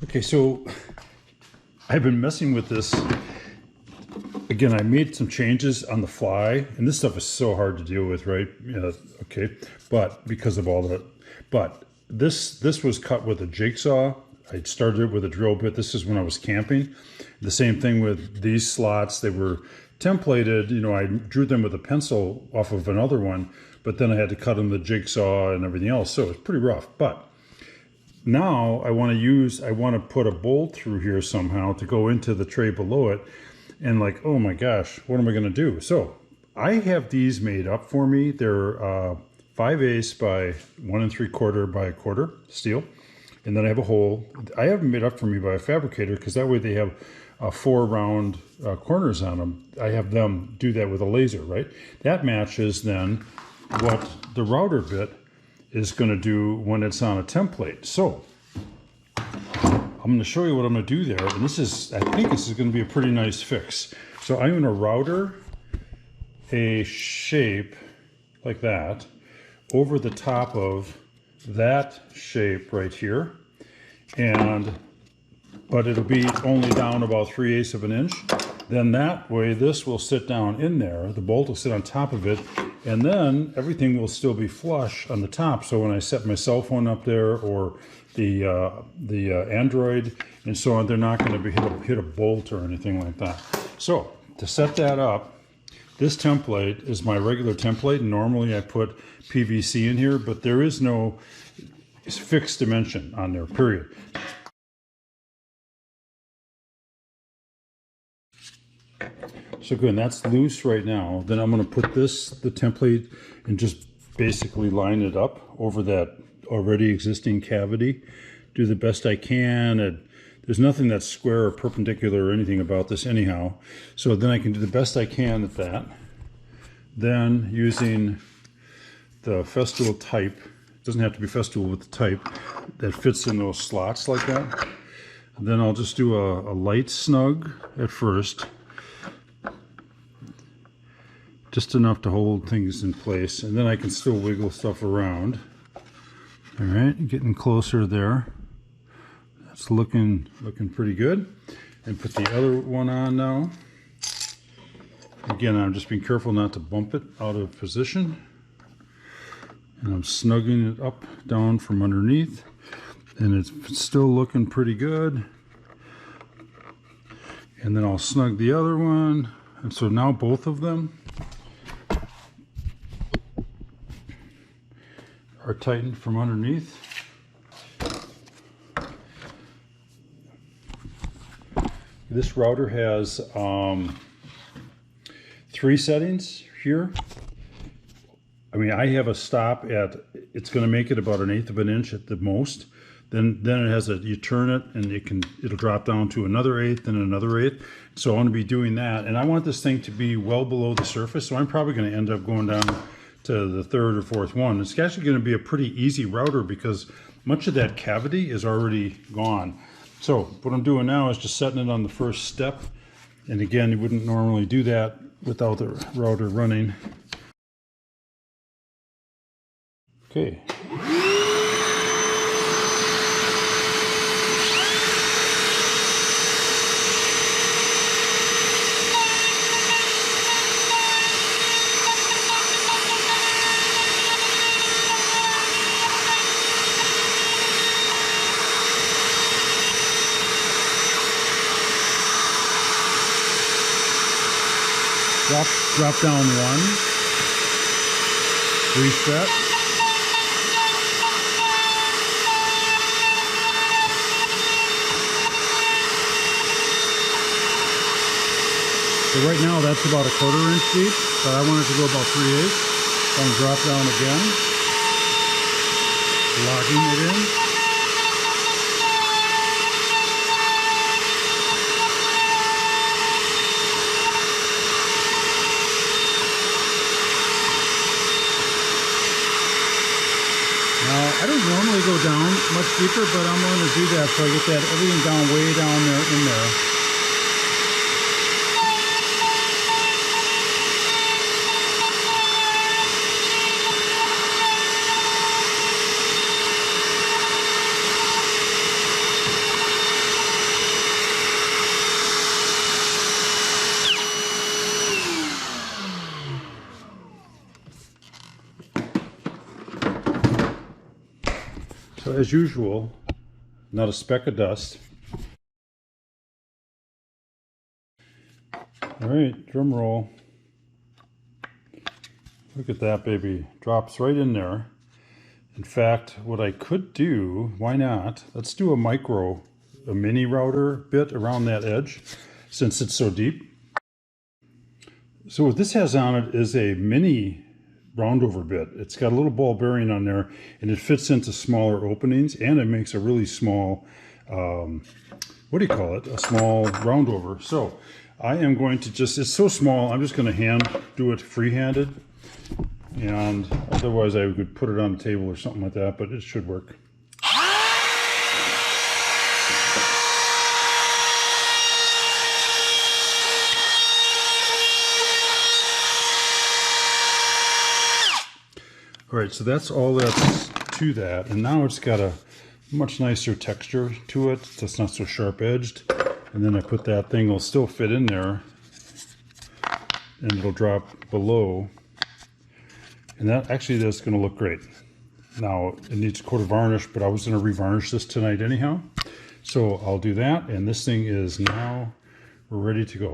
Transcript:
Okay, so I've been messing with this. Again, I made some changes on the fly, and this stuff is so hard to deal with, right? Yeah, okay, but because of all the, but this was cut with a jigsaw. I started it with a drill bit. This is when I was camping. The same thing with these slots. They were templated. You know, I drew them with a pencil off of another one, but then I had to cut them with a jigsaw and everything else. So it's pretty rough. But now I want to put a bolt through here somehow to go into the tray below it. And like, oh my gosh, what am I going to do? So I have these made up for me. They're 5/8 by 1 3/4 by 1/4 steel. And then I have a hole. I have them made up for me by a fabricator because that way they have 4 round corners on them. I have them do that with a laser, right? That matches then what the router bit is going to do when it's on a template. So I'm going to show you what I'm going to do there. And this is, I think this is going to be a pretty nice fix. So I'm going to router a shape like that over the top of that shape right here. But it'll be only down about 3/8 of an inch. Then that way this will sit down in there. The bolt will sit on top of it. And then everything will still be flush on the top. So when I set my cell phone up there or the Android and so on, they're not going to be hit a bolt or anything like that. So to set that up, this template is my regular template. Normally I put PVC in here, but there is no fixed dimension on there, period. So good, and that's loose right now. Then I'm going to put the template, and just basically line it up over that already existing cavity. Do the best I can. There's nothing that's square or perpendicular or anything about this anyhow. So then I can do the best I can at that. Then using the Festool type, it doesn't have to be Festool with the type, that fits in those slots like that. And then I'll just do a light snug at first. Just enough to hold things in place, and then I can still wiggle stuff around. All right, getting closer there. That's looking pretty good. And put the other one on now. Again, I'm just being careful not to bump it out of position. And I'm snugging it up, down from underneath. And it's still looking pretty good. And then I'll snug the other one. And so now both of them are tightened from underneath. This router has 3 settings here. I mean, I have a stop at, it's going to make it about 1/8 of an inch at the most. Then it has you turn it and it'll drop down to another 1/8 and another 1/8. So I'm going to be doing that. And I want this thing to be well below the surface. So I'm probably going to end up going down to the 3rd or 4th one. It's actually going to be a pretty easy router because much of that cavity is already gone. So what I'm doing now is just setting it on the first step. And again, you wouldn't normally do that without the router running. Okay. Drop down 1, reset. So right now that's about 1/4 inch deep, but I want it to go about 3/8. So I'm going to drop down again, locking it in. I don't normally go down much deeper, but I'm going to do that so I get that everything down way down there in there. So as usual, not a speck of dust. All right, drum roll. Look at that baby, drops right in there. In fact, what I could do, why not? Let's do a mini router bit around that edge since it's so deep. So what this has on it is a mini roundover bit. It's got a little ball bearing on there and it fits into smaller openings and it makes a really small, what do you call it? A small roundover. So I am going to it's so small, I'm just going to hand do it free-handed. And otherwise I would put it on the table or something like that, but it should work. All right, so that's all that's to that. And now it's got a much nicer texture to it. That's not so sharp edged. And then I put that thing, will still fit in there and it'll drop below. And that's going to look great. Now, it needs a coat of varnish, but I was going to revarnish this tonight anyhow. So I'll do that, and this thing is now ready to go.